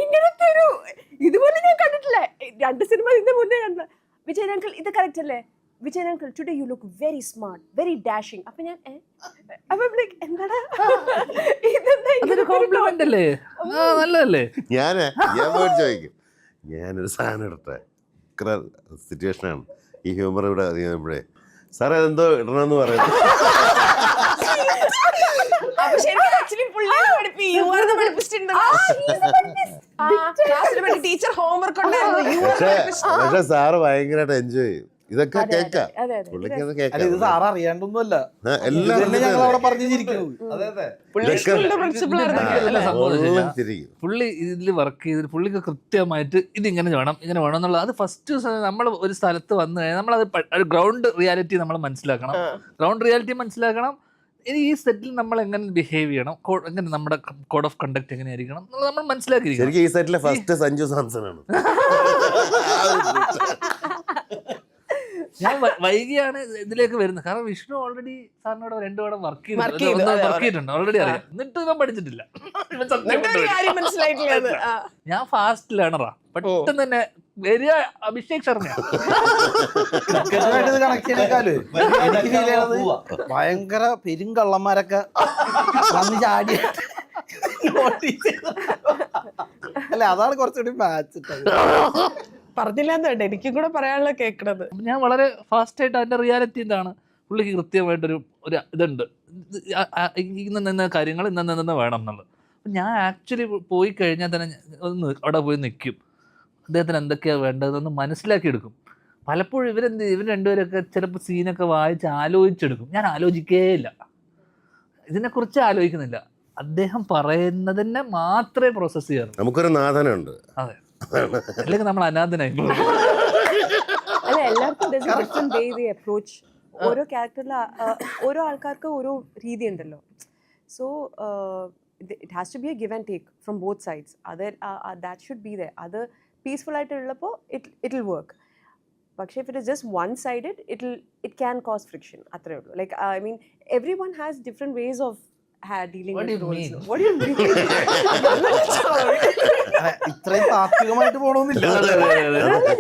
ഇങ്ങനത്തെ ഒരു ഇതുപോലെ ഞാൻ കണ്ടിട്ടില്ല. 2 സിനിമ ഇതിന്റെ മുന്നേ കണ്ട വിജയനങ്കിൾ ഇത് കറക്റ്റ് അല്ലേ? Vijayan uncle today you look very smart, very dashing. അപ്പൊ ഞാൻ എന്താടാ അതൊരു കോംപ്ലിമെന്റ് അല്ലേ? നല്ലതല്ലേ? ഞാൻ പോയിട്ട് ചോദിക്കും, ഞാനൊരു സാധനം ഇടട്ടെ, സിറ്റുവേഷനാണ് ഈ ഹ്യൂമർ ഇവിടെ അധികമ്പോഴേ സാറേ അതെന്തോ ഇടണമെന്ന് പറയുന്നത്. പക്ഷെ സാറ് ഭയങ്കരമായിട്ട് എൻജോയ് ചെയ്യും ഇതൊക്കെ കേൾക്കാം. പുള്ളിക്കത് കേൾക്കാം. ഇത് സാറ് അറിയാണ്ടൊന്നുമല്ല, എല്ലാം ഞങ്ങൾ അവിടെ പറഞ്ഞിരിക്കുന്നത്. പുള്ളി ഇതിൽ വർക്ക് ചെയ്തിട്ട് പുള്ളിക്ക് കൃത്യമായിട്ട് ഇതിങ്ങനെ വേണം ഇങ്ങനെ വേണം എന്നുള്ളത് അത് ഫസ്റ്റ് നമ്മൾ ഒരു സ്ഥലത്ത് വന്നു കഴിഞ്ഞാൽ നമ്മളത് ഗ്രൗണ്ട് റിയാലിറ്റി നമ്മൾ മനസ്സിലാക്കണം. ഗ്രൗണ്ട് റിയാലിറ്റി മനസ്സിലാക്കണം. ഇനി ഈ സെറ്റിൽ നമ്മൾ എങ്ങനെ ബിഹേവ് ചെയ്യണം, എങ്ങനെ നമ്മുടെ കോഡ് ഓഫ് കണ്ടക്ട് എങ്ങനെയായിരിക്കണം എന്നുള്ളത് നമ്മൾ മനസ്സിലാക്കിയിരിക്കണം. ശരിക്കും ഈ സെറ്റിലെ ഫസ്റ്റ് സഞ്ജു സാംസൺ ആണ്. ഞാൻ വൈകിയാണ് ഇതിലേക്ക് വരുന്നത്, കാരണം വിഷ്ണു ഓൾറെഡി സാറിനോട് 2 വട്ടം വർക്ക് ചെയ്തിട്ടുണ്ട്, ഓൾറെഡി അറിയാം. എന്നിട്ട് ഇവൻ പഠിച്ചിട്ടില്ല. ഞാൻ ഫാസ്റ്റ് ലേണറാ, പെട്ടെന്ന് തന്നെ വരിക അഭിഷേക് ശർമ്മ. ഭയങ്കര പെരുങ്കള്ളന്മാരൊക്കെ വന്ന് ചാടി അല്ല, അതാണ് കുറച്ചുകൂടി മാച്ച് പറഞ്ഞില്ലാന്ന് വേണ്ട, എനിക്കും കൂടെ പറയാനുള്ള കേൾക്കണത്. ഞാൻ വളരെ ഫാസ്റ്റ് ആയിട്ട് അതിന്റെ റിയാലിറ്റി എന്താണ് പുള്ളിക്ക് കൃത്യമായിട്ടൊരു ഇതുണ്ട്, ഇന്ന കാര്യങ്ങൾ ഇന്ന വേണം എന്നുള്ളത്. അപ്പം ഞാൻ ആക്ച്വലി പോയി കഴിഞ്ഞാൽ തന്നെ ഒന്ന് അവിടെ പോയി നിൽക്കും, അദ്ദേഹത്തിന് എന്തൊക്കെയാണ് വേണ്ടതെന്ന് മനസ്സിലാക്കിയെടുക്കും. പലപ്പോഴും ഇവർ രണ്ടുപേരൊക്കെ ചിലപ്പോൾ സീനൊക്കെ വായിച്ച് ആലോചിച്ചെടുക്കും. ഞാൻ ആലോചിക്കേ ഇല്ല, ഇതിനെക്കുറിച്ച് ആലോചിക്കുന്നില്ല, അദ്ദേഹം പറയുന്നതിനെ മാത്രമേ പ്രോസസ്സ് ചെയ്യാറുള്ളൂ. നമുക്കൊരു നാഥനുണ്ട്. അതെ, അല്ലെങ്കിൽ നമ്മൾ അനാഥനായി. അല്ല, എല്ലാവർക്കും അപ്രോച്ച് ഓരോ ക്യാരക്ടറിൽ ഓരോ ആൾക്കാർക്ക് ഓരോ രീതി ഉണ്ടല്ലോ. So it has to be a give and take from both sides. That should be there. അത് പീസ്ഫുൾ ആയിട്ടുള്ളപ്പോൾ ഇറ്റ് വിൽ വർക്ക്. പക്ഷേ if it is just one sided it can cause friction. അത്രേ ഉള്ളൂ. Like I mean everyone has different ways of dealing with roles. What do you mean? ഇത്രയും താത്വികമായിട്ട് പോകണമെന്നില്ല.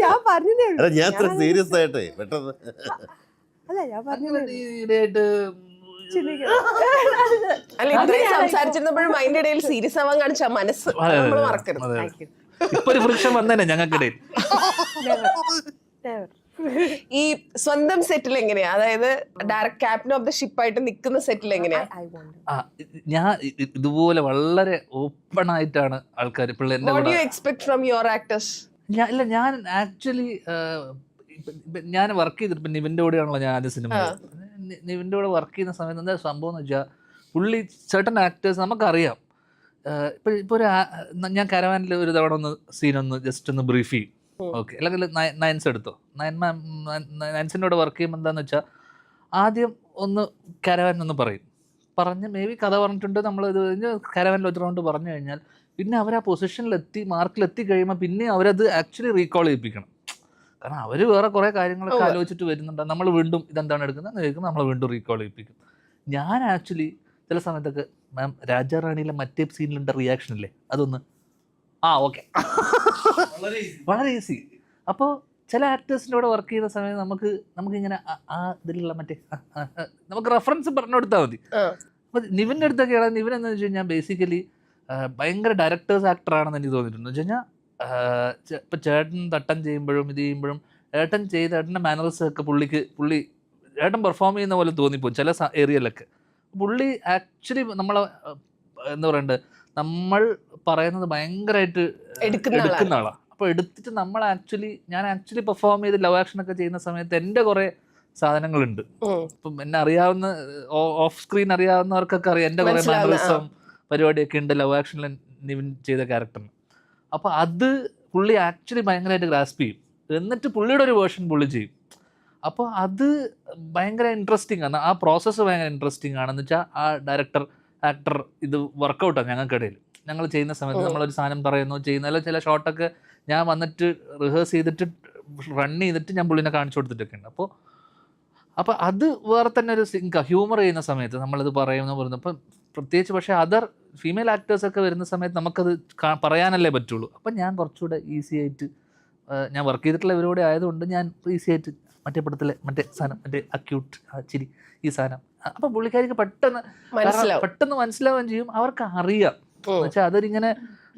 ഞാൻ പറഞ്ഞതേ ഉള്ളൂ. ഞാൻ സീരിയസ് ആയിട്ടേ പെട്ടെന്ന് അല്ല ഞാൻ പറഞ്ഞത് അല്ല, ഇത്രയും സംസാരിച്ചിരുന്നപ്പോഴും അതിന്റെ ഇടയിൽ സീരിയസ് ആവാൻ കാണിച്ച മനസ്സ് നമ്മൾ മറക്കരുത്. ഇപ്പൊ ഒരു ഫ്രിക്ഷൻ വന്നേനെ ഞങ്ങൾക്കിടയിൽ. ഈ സ്വന്തം സെറ്റിൽ എങ്ങനെയാ, അതായത് direct captain of the ship ആയിട്ട് നിൽക്കുന്ന സെറ്റിൽ എങ്ങനെയാ? I wonder. ഞാൻ ഇതുപോലെ വളരെ ഓപ്പൺ ആയിട്ടാണ് ആൾക്കാർ പിള്ളേരുടെ വാട്ട് കൂടെ. You expect from your actors? ഞാൻ ആക്ച്വലി ഞാൻ വർക്ക് ചെയ്തിട്ട് ഇപ്പം നിവിൻ്റെ കൂടെയാണല്ലോ ഞാൻ ആദ്യ സിനിമ. നിവിൻ്റെ കൂടെ വർക്ക് ചെയ്യുന്ന സമയത്ത് എന്താ സംഭവം എന്ന് വെച്ചാൽ പുള്ളി സർട്ടൺ ആക്ടേഴ്സ് നമുക്കറിയാം. ഇപ്പോൾ ഞാൻ കരവാനിൽ ഒരു തവണ ഒന്ന് സീനൊന്ന് ജസ്റ്റ് ഒന്ന് ബ്രീഫ് ചെയ്യും. ഓക്കെ, അല്ലെങ്കിൽ നയൻസ് എടുത്തോ, നയൻസിൻ്റെ കൂടെ വർക്ക് ചെയ്യുമ്പോൾ എന്താണെന്ന് വെച്ചാൽ ആദ്യം ഒന്ന് കരവാൻ ഒന്ന് പറഞ്ഞ് മേ ബി കഥ പറഞ്ഞിട്ടുണ്ട്, നമ്മൾ ഇത് കഴിഞ്ഞ് കരവാനിൽ ഒരു റൗണ്ട് പറഞ്ഞു കഴിഞ്ഞാൽ പിന്നെ അവർ ആ പൊസിഷനിലെത്തി മാർക്കിലെത്തി കഴിയുമ്പോൾ പിന്നെ അവരത് ആക്ച്വലി റീകോൾ ചെയ്യിപ്പിക്കണം. കാരണം അവർ വേറെ കുറേ കാര്യങ്ങളൊക്കെ ആലോചിച്ചിട്ട് വരുന്നുണ്ട്. നമ്മൾ വീണ്ടും ഇതെന്താണ് എടുക്കുന്നത് ചോദിക്കുമ്പോൾ നമ്മൾ വീണ്ടും റീകോൾ ചെയ്യിപ്പിക്കും. ഞാൻ ആക്ച്വലി ചില സമയത്തൊക്കെ മാം രാജാറാണിയിലെ മറ്റേ സീനിലുണ്ട റിയാക്ഷൻ ഇല്ലേ അതൊന്ന് ഓക്കെ വളരെ ഈസി. അപ്പോൾ ചില ആക്ടേഴ്സിൻ്റെ കൂടെ വർക്ക് ചെയ്യുന്ന സമയത്ത് നമുക്കിങ്ങനെ ഇതിലുള്ള മറ്റേ നമുക്ക് റെഫറൻസ് പറഞ്ഞു കൊടുത്താൽ മതി. അപ്പോൾ നിവിൻ്റെ അടുത്തൊക്കെയാണ്. നിവിൻ എന്താണെന്ന് വെച്ച് കഴിഞ്ഞാൽ ബേസിക്കലി ഭയങ്കര ഡയറക്ടേഴ്സ് ആക്ടറാണെന്ന് എനിക്ക് തോന്നിയിട്ടുണ്ട്. എന്ന് വെച്ച് കഴിഞ്ഞാൽ ഇപ്പം ചേട്ടൻ തട്ടൻ ചെയ്യുമ്പോഴും ഇത് ചെയ്യുമ്പോഴും ഏട്ടൻ്റെ മാനേഴ്സ് ഒക്കെ പുള്ളി ഏട്ടൻ പെർഫോം ചെയ്യുന്ന പോലെ തോന്നിപ്പോകും ചില ഏരിയയിലൊക്കെ. പുള്ളി ആക്ച്വലി നമ്മളെ എന്താ പറയണ്ടത്, നമ്മൾ പറയുന്നത് ഭയങ്കരമായിട്ട് എടുക്കുന്ന ആളാണ്. അപ്പോൾ എടുത്തിട്ട് നമ്മൾ ഞാൻ ആക്ച്വലി പെർഫോം ചെയ്ത് ലവ് ആക്ഷൻ ഒക്കെ ചെയ്യുന്ന സമയത്ത് എൻ്റെ കുറേ സാധനങ്ങളുണ്ട്. ഇപ്പം എന്നെ അറിയാവുന്ന ഓഫ് സ്ക്രീൻ അറിയാവുന്നവർക്കൊക്കെ അറിയാം എൻ്റെ കുറേ മാനറിസം പരിപാടിയൊക്കെ ഉണ്ട് ലവ് ആക്ഷനിൽ നിവിൻ ചെയ്ത ക്യാരക്ടറിന്. അപ്പോൾ അത് പുള്ളി ആക്ച്വലി ഭയങ്കരമായിട്ട് ഗ്രാസ്പ് ചെയ്യും. എന്നിട്ട് പുള്ളിയുടെ ഒരു വേർഷൻ പുള്ളി ചെയ്യും. അപ്പോൾ അത് ഭയങ്കര ഇൻട്രസ്റ്റിംഗ് ആണ്. ആ പ്രോസസ്സ് ഭയങ്കര ഇൻട്രസ്റ്റിംഗ് ആണെന്ന് വെച്ചാൽ ആ ഡയറക്ടർ ആക്ടർ ഇത് വർക്കൗട്ടാണ് ഞങ്ങൾക്കിടയിൽ. ഞങ്ങൾ ചെയ്യുന്ന സമയത്ത് നമ്മളൊരു സാധനം പറയുന്നു ചെയ്യുന്നതിൽ ചില ഷോട്ടൊക്കെ ഞാൻ വന്നിട്ട് റിഹേഴ്സ് ചെയ്തിട്ട് റൺ ചെയ്തിട്ട് ഞാൻ പുള്ളിനെ കാണിച്ചു കൊടുത്തിട്ടൊക്കെ ഉണ്ട്. അപ്പോൾ അത് വേറെ തന്നെ ഒരു ഹ്യൂമർ ചെയ്യുന്ന സമയത്ത് നമ്മളിത് പറയുന്നു. അപ്പം പ്രത്യേകിച്ച് പക്ഷേ അതർ ഫീമെയിൽ ആക്ടേഴ്സൊക്കെ വരുന്ന സമയത്ത് നമുക്കത് പറയാനല്ലേ പറ്റുള്ളൂ. അപ്പം ഞാൻ കുറച്ചുകൂടെ ഈസി ആയിട്ട് ഞാൻ വർക്ക് ചെയ്തിട്ടുള്ള ഇവരോടെ ആയതുകൊണ്ട് ഞാൻ ഈസി ആയിട്ട് മറ്റേ പടത്തിലെ മറ്റേ സാധനം മറ്റേ അക്യൂട്ട് ചിരി ഈ സാധനം അപ്പം പുള്ളിക്കാരിക്ക് പെട്ടെന്ന് മനസ്സിലാവുകയും ചെയ്യും. അവർക്ക് അറിയാം എന്ന് വെച്ചാൽ അതൊരിങ്ങനെ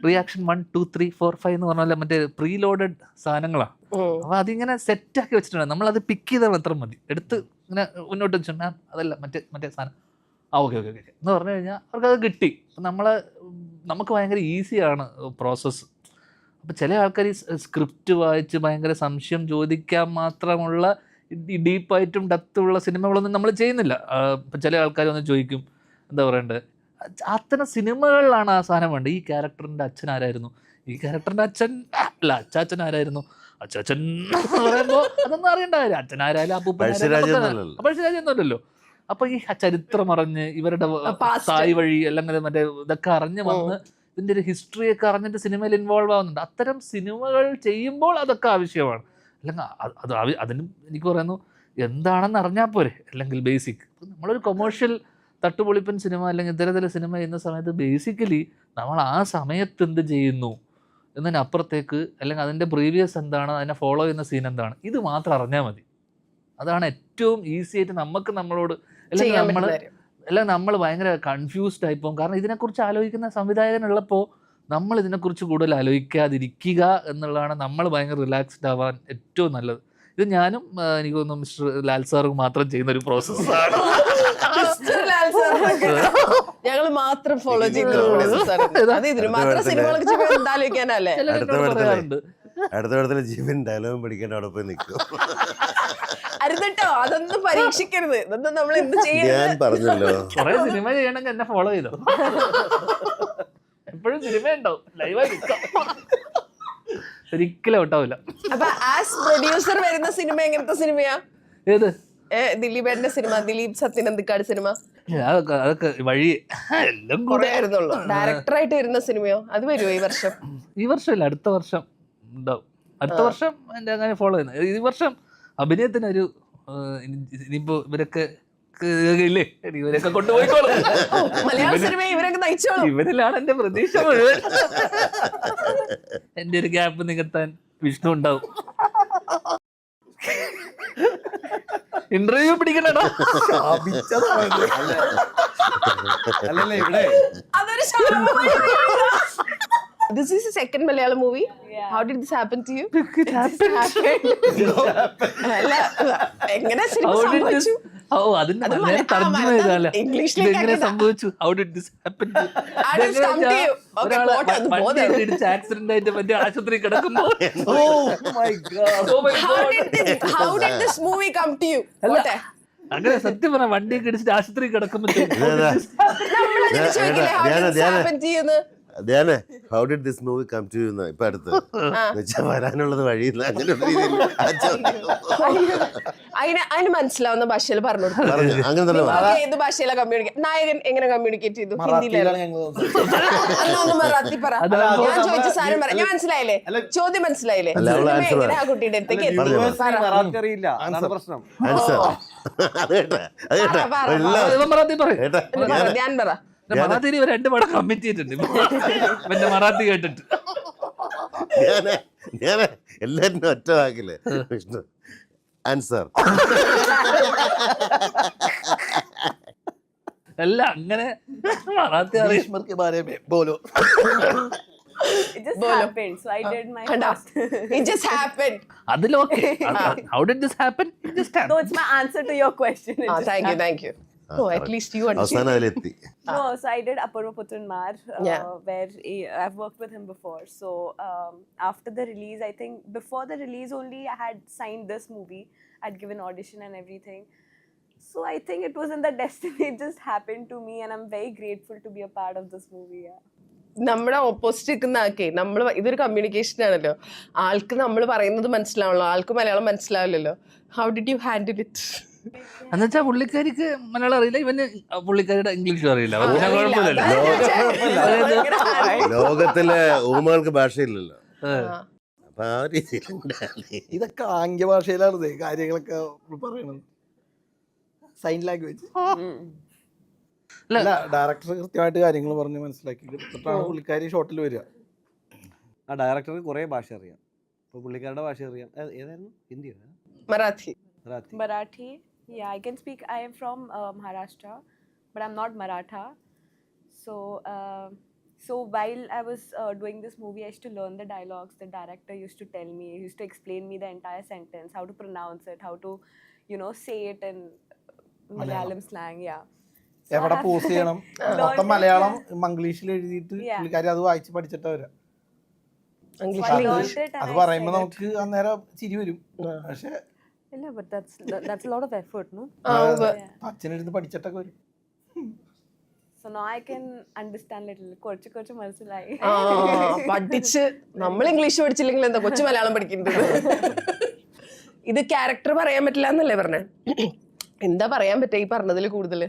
റിയാക്ഷൻ 1 2 3 4 5 എന്ന് പറഞ്ഞാൽ മറ്റേ പ്രീ ലോഡഡ് സാധനങ്ങളാണ്. അപ്പോൾ അതിങ്ങനെ സെറ്റാക്കി വെച്ചിട്ടുണ്ട്. നമ്മളത് പിക്ക് ചെയ്താൽ മാത്രം മതി. എടുത്ത് ഇങ്ങനെ മുന്നോട്ട് വെച്ചു മാം അതല്ല മറ്റേ സാധനം ഓക്കെ എന്ന് പറഞ്ഞു കഴിഞ്ഞാൽ അവർക്കത് കിട്ടി. അപ്പം നമുക്ക് ഭയങ്കര ഈസിയാണ് പ്രോസസ്സ്. അപ്പോൾ ചില ആൾക്കാർ ഈ സ്ക്രിപ്റ്റ് വായിച്ച് ഭയങ്കര സംശയം ചോദിക്കാൻ മാത്രമുള്ള ഡീപ്പായിട്ടും ഡെപ്തുള്ള സിനിമകളൊന്നും നമ്മൾ ചെയ്യുന്നില്ല. ഇപ്പം ചില ആൾക്കാർ വന്ന് ചോദിക്കും എന്താ പറയണ്ടത്, അത്തരം സിനിമകളിലാണ് ആ സാധനം വേണ്ടത്. ഈ ക്യാരക്ടറിൻ്റെ അച്ഛൻ ആരായിരുന്നു, ഈ ക്യാരക്ടറിൻ്റെ അച്ഛൻ അല്ല അച്ചാച്ചൻ ആരായിരുന്നു, അച്ചാച്ചൻ പറയുമ്പോൾ അതൊന്നും അറിയേണ്ട കാര്യം. അച്ഛൻ ആരായാലും പഴശ്ശിരാജൊന്നുമല്ലല്ലോ. അപ്പോൾ ഈ ചരിത്രം അറിഞ്ഞ് ഇവരുടെ സായി വഴി അല്ലെങ്കിൽ മറ്റേ ഇതൊക്കെ അറിഞ്ഞ് വന്ന് ഇതിൻ്റെ ഒരു ഹിസ്റ്ററിയൊക്കെ അറിഞ്ഞിട്ട് സിനിമയിൽ ഇൻവോൾവ് ആവുന്നുണ്ട്. അത്തരം സിനിമകൾ ചെയ്യുമ്പോൾ അതൊക്കെ ആവശ്യമാണ്. അല്ലെങ്കിൽ അതിനും എനിക്ക് പറയുന്നു എന്താണെന്ന് അറിഞ്ഞാൽ പോരെ. അല്ലെങ്കിൽ ബേസിക് നമ്മളൊരു കൊമേഴ്ഷ്യൽ തട്ടുപൊളിപ്പൻ സിനിമ അല്ലെങ്കിൽ ഇതര സിനിമ ചെയ്യുന്ന സമയത്ത് ബേസിക്കലി നമ്മൾ ആ സമയത്ത് എന്ത് ചെയ്യുന്നു എന്നതിനപ്പുറത്തേക്ക് അല്ലെങ്കിൽ അതിൻ്റെ പ്രീവിയസ് എന്താണ്, അതിനെ ഫോളോ ചെയ്യുന്ന സീൻ എന്താണ്, ഇത് മാത്രം അറിഞ്ഞാൽ മതി. അതാണ് ഏറ്റവും ഈസി ആയിട്ട് നമ്മളോട് അല്ലെങ്കിൽ നമ്മൾ ഭയങ്കര കൺഫ്യൂസ്ഡ് ആയിപ്പോകും. കാരണം ഇതിനെക്കുറിച്ച് ആലോചിക്കുന്ന സംവിധായകനുള്ളപ്പോൾ നമ്മൾ ഇതിനെക്കുറിച്ച് കൂടുതൽ ആലോചിക്കാതിരിക്കുക എന്നുള്ളതാണ് നമ്മൾ ഭയങ്കര റിലാക്സ്ഡ് ആവാൻ ഏറ്റവും നല്ലത്. ഇത് ഞാനും എനിക്ക് തോന്നുന്നു മിസ്റ്റർ ലാൽ സാറും മാത്രം ചെയ്യുന്ന ഒരു പ്രോസസ്സാണ്. ഞങ്ങൾ മാത്രം ഫോളോ ചെയ്യാറുണ്ട്. അടുത്ത പടത്തിൽ ജീവൻ ഡയലോഗും പഠിക്കാൻ അവിടെ പോയി നിൽക്കും. അരുതട്ടോ, അതൊന്നും പരീക്ഷിക്കരുത്. ഇതൊന്നും നമ്മൾ എന്ത് ചെയ്യാൻ ഞാൻ പറഞ്ഞല്ലോ കുറെ സിനിമ ചെയ്യണമെങ്കിൽ എന്നെ ഫോളോ ചെയ്തോ. എപ്പോഴും സിനിമ ഉണ്ടാവും, ലൈവായി നിൽക്കാം, ഒരിക്കലും ഔട്ടാവില്ല. അപ്പൊ ആസ് പ്രൊഡ്യൂസർ വരുന്ന സിനിമ എങ്ങനത്തെ സിനിമയാ? ഏത് ദിലീപേട്ടന്റെ സിനിമ, ദിലീപ് സത്യനന്ദിക്കാട് സിനിമ? അതൊക്കെ വഴി എല്ലാം കുറെ ആയിരുന്നുള്ളൂ. ഡയറക്ടറായിട്ട് വരുന്ന സിനിമയോ അത് വരുമോ ഈ വർഷം? ഈ വർഷമില്ല, അടുത്ത വർഷം ഉണ്ടാവും. അടുത്ത വർഷം എൻ്റെ അങ്ങനെ ഫോളോ ചെയ്യുന്നത്. ഈ വർഷം അഭിനയത്തിനൊരു ഇനിയിപ്പോ ഇവരൊക്കെ ഇല്ലേ, ഇവരൊക്കെ കൊണ്ടുപോയിക്കോളും. മലയാള സിനിമ ഇവരൊക്കെ നയിച്ചോളും. ഇവരിലാണ് എന്റെ പ്രതീക്ഷ മുഴുവൻ. എന്റെ ഒരു ഗ്യാപ്പ് നികത്താൻ വിഷ്ണു ഉണ്ടാവും. ഇന്റർവ്യൂ പിടിക്കണടാ. അല്ലല്ലേ ഇവിടെ this is the second Malayalam movie. Yeah. How did this happen to you? അല്ല, എങ്ങനെ സിനിമ സംഭവിച്ചു? അതിന്റെ അത് നേരെ തർജ്ജമ ചെയ്താലേ ഇംഗ്ലീഷിലേക്ക് ഇതെങ്ങനെ ആക്കിയതാ. സംഭവിച്ചു? How did this happen? How did this come to you? Okay, പോട്ടെ, അത് പോട്ടെ. ആക്സിഡന്റ് ആയിട്ട് മറ്റേ ആശുപത്രി കിടക്കുമ്പോ How did this movie come to you? പോട്ടെ. അങ്ങനെ സത്യം പറഞ്ഞ വണ്ടിയൊക്കെ ഇടിച്ചിട്ട് ആശുപത്രി കിടക്കുമ്പോ നമ്മളങ്ങനെ ചോദിക്കില്ലേ, how did this happen to you എന്ന്? ധ്യാനെ how did this movie come to you ഇപ്പൊ അടുത്ത് വെച്ചാൽ വരാനുള്ളത് വഴിയില്ല അങ്ങനെ ഒരു രീതിയിൽ ആ ചോദ്യം. അതിന് മനസ്സിലാവുന്ന ഭാഷയിൽ പറഞ്ഞു കൊടുത്തു. പറഞ്ഞു. അങ്ങനെ തന്നെ പറഞ്ഞു. ഏത് ഭാഷയിലാ കമ്മ്യൂണിക്കേറ്റ്? നായകൻ എങ്ങനെ കമ്മ്യൂണിക്കേറ്റ് ചെയ്തു? മറാത്തിയിലാണ് ഹിന്ദിയിലായിരുന്നു. ഞങ്ങൾ എന്നാ ഒന്ന് മറാത്തി പറ. ഞാൻ ചോദിച്ച സാധനം പറ. ഞാൻ മനസ്സിലായില്ലേ? ചോദ്യം മനസ്സിലായില്ലേ? അല്ല, അവള് സിനിമ answer എങ്ങനെ ആ പറ. കുട്ടിയുടെ അടുത്തേക്ക് എത്തി? പറഞ്ഞു. മറാത്തി അറിയില്ല, അതാണ് പ്രശ്നം. ആൻസർ അത് കേട്ടാ അത് കേട്ടാ പറ, പറ. എല്ലാം മറാത്തി പറയും. കേട്ടാ ഇത് പറ, ധ്യാൻ പറ. മറാത്തിയിൽ ഇവർ 2 പടം കമ്മിറ്റ് ചെയ്തിട്ടുണ്ട് പിന്നെ മറാത്തി കേട്ടിട്ട്. ഞാന് എല്ലാരും ഒറ്റ വാക്കില്ലേ വിഷ്ണു ആൻസർ അല്ല അങ്ങനെ മറാത്തി അറിയാം. It just Bolo. happened. So I did my കണ്ടോ? first. It just happened. അതിലൊക്കെ how did this happen? No, it's my answer to your question. It just Thank you, happened. thank you. Oh, at least you understand. അവസാനം അതിലെത്തി. No, so I did Apurva Putran Mar, Yeah. where I've worked with him before. So after the release, I think before the release only, I had signed this movie. I'd given audition and everything. So I think it was in the destiny. It just happened to me, and I'm very grateful to be a part of this movie. Yeah. നമ്മുടെ opposite നിൽക്കുന്ന ആൾക്കേ നമ്മൾ ഇതൊരു communication ആണല്ലോ. ആൾക്ക് നമ്മൾ പറയുന്നത് മനസ്സിലാവണല്ലോ, ആൾക്ക് മലയാളം മനസ്സിലാവില്ലല്ലോ. How did you handle it? എന്നുവെച്ചാൽ പുള്ളിക്കാരിക്ക് മലയാളം അറിയില്ല, ഇവന് പുള്ളിക്കാരിയുടെ ഇംഗ്ലീഷും അറിയില്ല. പിന്നെ അറിയില്ല, കുഴപ്പമില്ലല്ലോ. ഭയങ്കര ലോകത്തിലെ ഊമകൾക്ക് ഭാഷയില്ലല്ലോ അപ്പൊ ആ രീതിയിൽ ഇതൊക്കെ ആംഗ്യ ഭാഷയിലാണ് കാര്യങ്ങളൊക്കെ പറയണത്, സൈൻ ലാംഗ്വേജ്. അല്ല, ഡയറക്ടർ കൃത്യമായിട്ട് കാര്യങ്ങൾ പറഞ്ഞ് മനസ്സിലാക്കി എടുത്തിട്ടാണ് പുള്ളിക്കാരി ഷോട്ടിൽ വരിക. ആ ഡയറക്ടർക്ക് കുറേ ഭാഷ അറിയാം. ഇപ്പൊ പുള്ളിക്കാരുടെ ഭാഷ അറിയാം. ഏതായിരുന്നു? ഹിന്ദിയോ? Marathi. Marathi. Marathi. Yeah, I can speak. I am from Maharashtra, but I'm not Maratha. So while I was doing this movie, I used to learn the dialogues. The director used to tell me, he used to explain me the entire sentence, how to pronounce it, how to, say it in Malayalam slang. Yeah. So എവിടെ I have pose ചെയ്യണം, learned മൊത്തം it, Malayalam yeah. മംഗ്ലീഷിൽ എഴുതിയിട്ട് Yeah. പുള്ളിക്കാരി അത് വായിച്ച് പഠിച്ചിട്ടാ വരാം. So I ഇംഗ്ലീഷിൽ learned it and അത് I പറയുമ്പോ said it. നമുക്ക് അന്നേരം ചിരി വരും. പക്ഷെ Yeah, but that's a lot of effort, no? Yeah. അച്ഛനെടുത്ത് പഠിച്ചിട്ടൊക്കെ വരും. So now I can understand little. കുറച്ച് മനസ്സിലായി. പഠിച്ച് നമ്മൾ ഇംഗ്ലീഷ് പഠിച്ചില്ലെങ്കിൽ എന്താ കൊച്ചു മലയാളം പഠിക്കുന്നത്? ഇത് ക്യാരക്ടർ പറയാൻ പറ്റില്ല എന്നല്ലേ പറഞ്ഞേ? എന്താ പറയാൻ പറ്റുക ഈ പറഞ്ഞതിൽ കൂടുതൽ?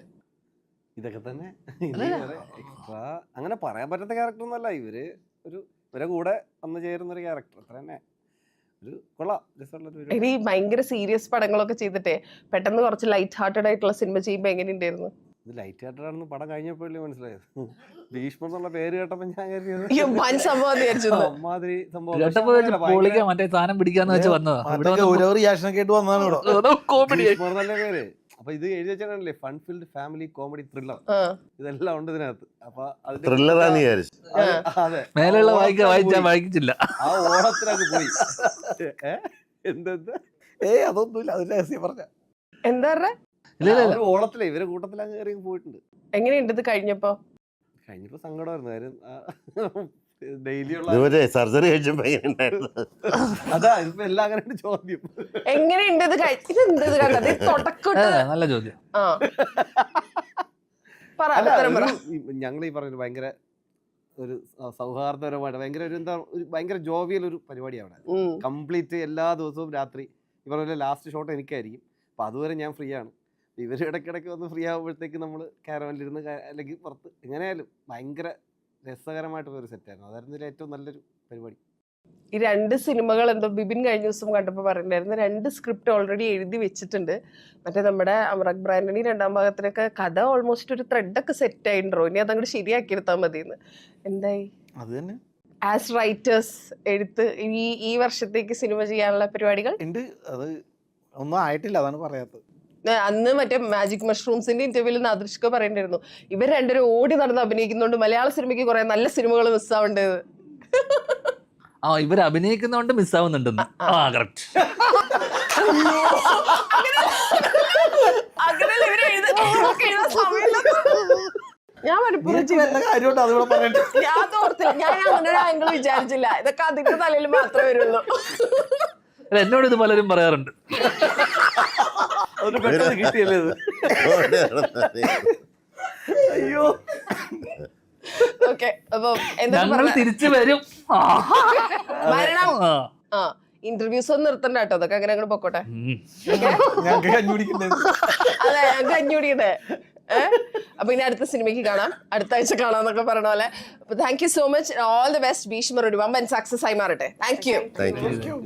ഇതൊക്കെ തന്നെ. എക്സ്ട്രാ അങ്ങനെ പറയാൻ പറ്റാത്ത ക്യാരക്ടർ ഒന്നല്ല. ഇവരെ കൂടെ വന്നു ചേരുന്ന ഒരു ക്യാരക്ടർ അത്ര തന്നെ. ഒരു കൊള്ളാം, രസമുള്ള. ഇനി ഭയങ്കര സീരിയസ് പടങ്ങളൊക്കെ ചെയ്തിട്ടേ പെട്ടെന്ന് കുറച്ച് ലൈറ്റ് ഹാർട്ടഡ് ആയിട്ടുള്ള സിനിമ ചെയ്യുമ്പോ എങ്ങനെയുണ്ടായിരുന്നു? ഇത് ലൈറ്റ് ഹാർട്ടഡാണെന്ന് പടം കഴിഞ്ഞപ്പോഴല്ലേ മനസ്സിലായത്. ഭീഷ്മർ എന്നുള്ള പേര് കേട്ടപ്പോ ഞാൻ കരുതിയത് അയ്യോ, വൻ സംഭവം വിചാരിച്ചു. അമ്മാതിരി സംഭവം. കേട്ടപ്പോ പൊളിക്കാൻ മറ്റേ സാധനം പിടിക്കാന്ന് വെച്ച് വന്നതാ. അതൊക്കെ ഓരോ റിയാക്ഷൻ ഒക്കെ ആയിട്ട് വന്നതാണ് ഇവിടെ. കോമഡി. ഭീഷ്മർ നല്ല പേര്. അപ്പൊ ഇത് എഴുതി വെച്ചാണല്ലേ fun filled family comedy thriller. ഇതെല്ലാം ഉണ്ട് ഇതിനകത്ത്. അപ്പൊ ത്രില്ലറാന്ന് വിചാരിച്ചു. അതെ, മേലുള്ള വായിച്ചില്ല. ആ ഓണത്തിനൊക്കെ പോയി. എന്താ അതൊന്നുമില്ല, അത് രഹസ്യം പറഞ്ഞ. എന്താ പറഞ്ഞ? ഒരു ഓണത്തിലെ ഇവരെ കൂട്ടത്തിലങ്ങ് കയറി പോയിട്ടുണ്ട്. എങ്ങനെയുണ്ട് ഇത് കഴിഞ്ഞപ്പോ? കഴിഞ്ഞപ്പോ സങ്കടമായിരുന്നു. കാര്യം ഡെയിലി ഉള്ള ഇതുവരെ സർജറി കഴിച്ചപ്പോ എങ്ങനെയുണ്ടായിരുന്നു? അതാ ഇതിപ്പോ എല്ലാം അങ്ങനെ ചോദ്യം. എങ്ങനെയുണ്ട് ഇത് ഇതെന്ത് ഇത് കണ്ടത്? തുടക്കട്ട് നല്ല ചോദ്യം. ഞങ്ങൾ ഈ പറഞ്ഞ ഭയങ്കര ഒരു സൗഹാർദ്ദപരമായിട്ട് ഭയങ്കര ഒരു ഭയങ്കര ജോവിയൽ ഒരു പരിപാടിയാണ്. കംപ്ലീറ്റ് എല്ലാ ദിവസവും രാത്രി ഈ പറഞ്ഞ ലാസ്റ്റ് ഷോട്ട് എനിക്കായിരിക്കും. അപ്പൊ അതുവരെ ഞാൻ ഫ്രീ ആണ്. ഇവർ ഇടയ്ക്കിടയ്ക്ക് വന്ന് ഫ്രീ ആകുമ്പോഴത്തേക്ക് നമ്മൾ കാരവനിലിരുന്ന് അല്ലെങ്കിൽ പുറത്ത് എങ്ങനെയായാലും ഭയങ്കര രസകരമായിട്ടുള്ള ഒരു സെറ്റായിരുന്നു. അതായിരുന്നു ഇതിൽ ഏറ്റവും നല്ലൊരു പരിപാടി. ഈ 2 സിനിമകൾ എന്തോ ബിബിൻ കഴിഞ്ഞ ദിവസം കണ്ടപ്പോൾ പറയുന്നുണ്ടായിരുന്നു, 2 സ്ക്രിപ്റ്റ് ഓൾറെഡി എഴുതി വെച്ചിട്ടുണ്ട്. മറ്റേ നമ്മുടെ അമറക് ബ്രാൻഡണി 2ാം ഭാഗത്തിനൊക്കെ കഥ ഓൾമോസ്റ്റ് ഒരു ത്രെഡൊക്കെ സെറ്റ് ആയിട്ടുണ്ടോ, ഇനി അതങ്ങോട്ട് ശരിയാക്കി എടുത്താൽ മതിയെന്ന്. എന്തായി? അത് തന്നെ ആസ് റൈറ്റേഴ്സ് എഴുത്ത് ഈ വർഷത്തേക്ക് സിനിമ ചെയ്യാനുള്ള പരിപാടികൾ ഉണ്ട്. അത് ഒന്നും ആയിട്ടില്ല, അതാണ് പറയാത്തത്. അന്ന് മറ്റേ മാജിക് മഷ്റൂംസിന്റെ ഇന്റർവ്യൂവിൽ നാദൃഷ്ക പറയേണ്ടിയിരുന്നു, ഇവർ 2 ഓടി നടന്ന് അഭിനയിക്കുന്നുണ്ട് മലയാള സിനിമയ്ക്ക് കുറെ നല്ല സിനിമകൾ മിസ്സാവേണ്ടത്. ഇവർ അഭിനയിക്കുന്നതുകൊണ്ട് മിസ്സാവുന്നുണ്ടെന്ന്. കറക്റ്റ്. അങ്ങനെയല്ല ഇവര് എഴുതാൻ സമയമില്ല. ഞാൻ കാര്യമുണ്ട് അതുകൂടെ പറയട്ടെ. ഞാൻ ഓർത്തില്ല, ഞാൻ അങ്ങനെ ഒരു ആംഗിൾ വിചാരിച്ചില്ല. ഇതൊക്കെ അതിന്റെ തലയിൽ മാത്രമേ വരുള്ളൂ. എന്നോട് ഇത് പലരും പറയാറുണ്ട്. അതൊരു പെട്ടെന്ന് കിട്ടിയല്ലേ ഇത്. അയ്യോ. ഓക്കെ, അപ്പൊ എന്താ ഞങ്ങൾ തിരിച്ചു വരും. മരണം. ഇന്റർവ്യൂസ് ഒന്നും നിർത്തണ്ട കേട്ടോ, അതൊക്കെ അങ്ങനെ അങ്ങോട്ട് പൊക്കോട്ടെ. ഞങ്ങൾക്ക് കഞ്ഞി കുടിക്കണ്ടേ? അതെ, ഞങ്ങൾക്ക് കഞ്ഞി കുടിക്കട്ടെ. അപ്പൊ ഇനി അടുത്ത സിനിമയ്ക്ക് കാണാം, അടുത്ത ആഴ്ച കാണാന്നൊക്കെ പറഞ്ഞ പോലെ. അപ്പൊ thank you so much, all the best. Bheeshmar ഒരു വമ്പൻ സക്സസ് ആയി മാറട്ടെ. Thank U.